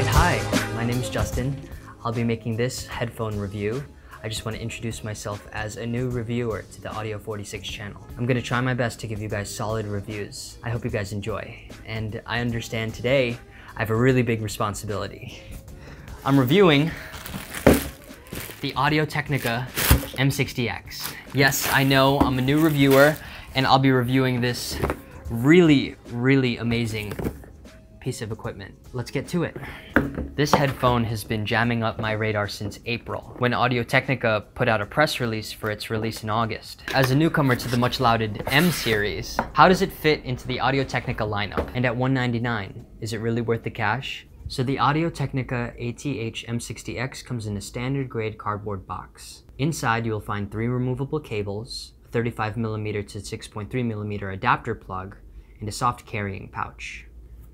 Alright, hi, my name is Justin. I'll be making this headphone review. I just want to introduce myself as a new reviewer to the Audio46 channel. I'm going to try my best to give you guys solid reviews. I hope you guys enjoy. And I understand today I have a really big responsibility. I'm reviewing the Audio-Technica M60x. Yes, I know, I'm a new reviewer, and I'll be reviewing this really amazing piece of equipment. Let's get to it. This headphone has been jamming up my radar since April, when Audio-Technica put out a press release for its release in August. As a newcomer to the much lauded M series, how does it fit into the Audio-Technica lineup? And at $199, is it really worth the cash? So the Audio-Technica ATH-M60x comes in a standard grade cardboard box. Inside you will find 3 removable cables, a 35mm to 6.3mm adapter plug, and a soft carrying pouch.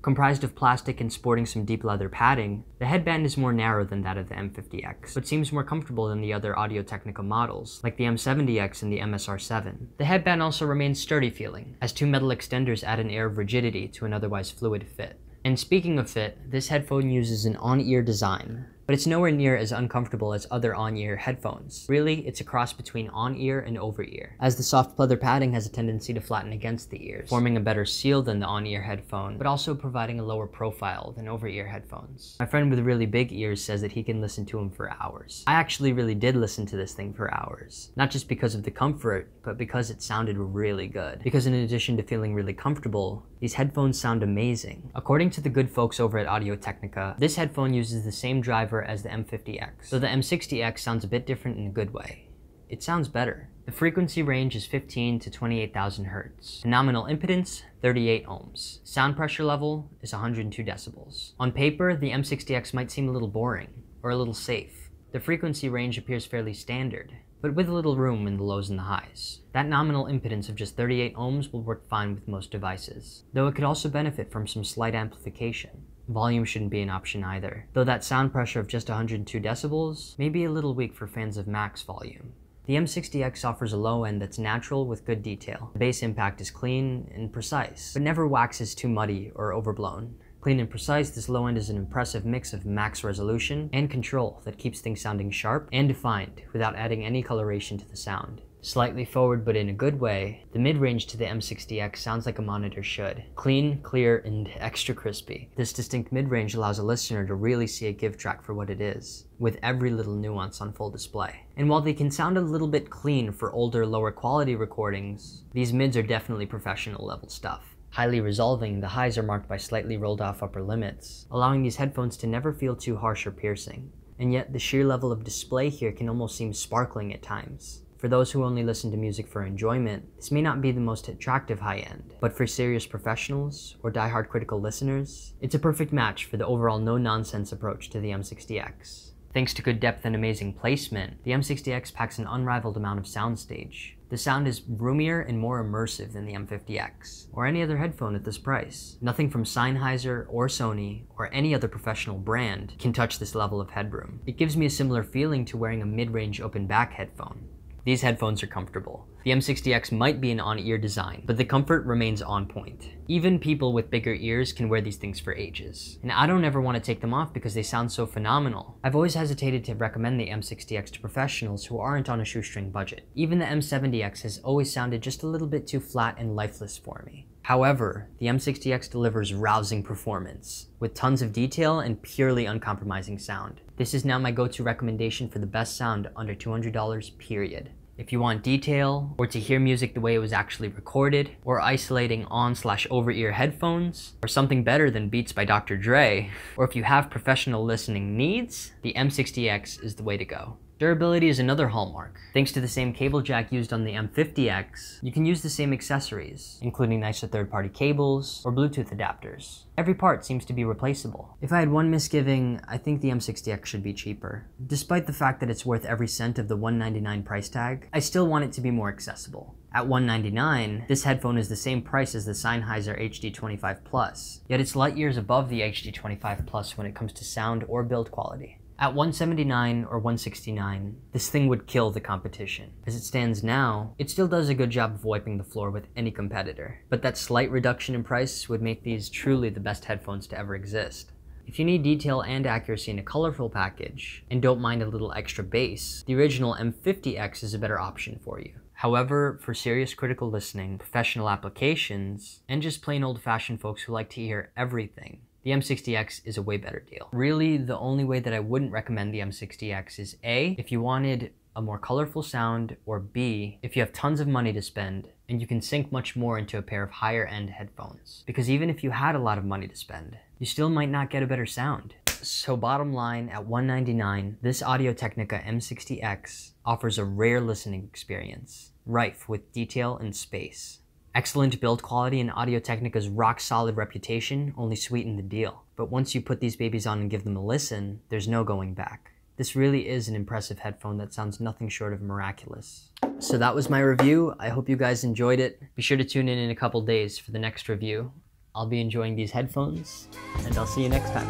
Comprised of plastic and sporting some deep leather padding, the headband is more narrow than that of the M50X, but seems more comfortable than the other Audio-Technica models, like the M70X and the MSR7. The headband also remains sturdy feeling, as 2 metal extenders add an air of rigidity to an otherwise fluid fit. And speaking of fit, this headphone uses an on-ear design, but it's nowhere near as uncomfortable as other on-ear headphones. Really, it's a cross between on-ear and over-ear, as the soft leather padding has a tendency to flatten against the ears, forming a better seal than the on-ear headphone, but also providing a lower profile than over-ear headphones. My friend with really big ears says that he can listen to them for hours. I actually really did listen to this thing for hours, not just because of the comfort, but because it sounded really good. Because in addition to feeling really comfortable, these headphones sound amazing. According to the good folks over at Audio-Technica, this headphone uses the same driver as the M50X, so the M60X sounds a bit different in a good way. It sounds better. The frequency range is 15 to 28,000 Hz. The nominal impedance, 38 ohms. Sound pressure level is 102 decibels. On paper, the M60X might seem a little boring, or a little safe. The frequency range appears fairly standard, but with a little room in the lows and the highs. That nominal impedance of just 38 ohms will work fine with most devices, though it could also benefit from some slight amplification. Volume shouldn't be an option either, though that sound pressure of just 102 decibels may be a little weak for fans of max volume. The M60X offers a low end that's natural with good detail. The bass impact is clean and precise, but never waxes too muddy or overblown. Clean and precise, this low end is an impressive mix of max resolution and control that keeps things sounding sharp and defined without adding any coloration to the sound. Slightly forward but in a good way, the mid-range to the M60X sounds like a monitor should. Clean, clear, and extra crispy. This distinct mid-range allows a listener to really see a give track for what it is, with every little nuance on full display. And while they can sound a little bit clean for older, lower quality recordings, these mids are definitely professional level stuff. Highly resolving, the highs are marked by slightly rolled off upper limits, allowing these headphones to never feel too harsh or piercing. And yet the sheer level of display here can almost seem sparkling at times. For those who only listen to music for enjoyment, this may not be the most attractive high end, but for serious professionals or die-hard critical listeners, it's a perfect match for the overall no-nonsense approach to the M60X. Thanks to good depth and amazing placement, the M60X packs an unrivaled amount of soundstage. The sound is roomier and more immersive than the M50X, or any other headphone at this price. Nothing from Sennheiser or Sony, or any other professional brand, can touch this level of headroom. It gives me a similar feeling to wearing a mid-range open-back headphone. These headphones are comfortable. The M60X might be an on-ear design, but the comfort remains on point. Even people with bigger ears can wear these things for ages. And I don't ever want to take them off because they sound so phenomenal. I've always hesitated to recommend the M60X to professionals who aren't on a shoestring budget. Even the M70X has always sounded just a little bit too flat and lifeless for me. However, the M60X delivers rousing performance, with tons of detail and purely uncompromising sound. This is now my go-to recommendation for the best sound under $200, period. If you want detail, or to hear music the way it was actually recorded, or isolating on/over-ear headphones, or something better than Beats by Dr. Dre, or if you have professional listening needs, the M60X is the way to go. Durability is another hallmark. Thanks to the same cable jack used on the M50X, you can use the same accessories, including nicer third-party cables or Bluetooth adapters. Every part seems to be replaceable. If I had one misgiving, I think the M60X should be cheaper. Despite the fact that it's worth every cent of the $199 price tag, I still want it to be more accessible. At $199, this headphone is the same price as the Sennheiser HD25 Plus, yet it's light years above the HD25 Plus when it comes to sound or build quality. At $179 or $169, this thing would kill the competition. As it stands now, it still does a good job of wiping the floor with any competitor, but that slight reduction in price would make these truly the best headphones to ever exist. If you need detail and accuracy in a colorful package, and don't mind a little extra bass, the original M50X is a better option for you. However, for serious critical listening, professional applications, and just plain old-fashioned folks who like to hear everything, the M60X is a way better deal. Really, the only way that I wouldn't recommend the M60X is A, if you wanted a more colorful sound, or B, if you have tons of money to spend and you can sink much more into a pair of higher end headphones. Because even if you had a lot of money to spend, you still might not get a better sound. So bottom line, at $199, this Audio-Technica M60X offers a rare listening experience, rife with detail and space. Excellent build quality and Audio-Technica's rock-solid reputation only sweeten the deal. But once you put these babies on and give them a listen, there's no going back. This really is an impressive headphone that sounds nothing short of miraculous. So that was my review. I hope you guys enjoyed it. Be sure to tune in a couple days for the next review. I'll be enjoying these headphones, and I'll see you next time.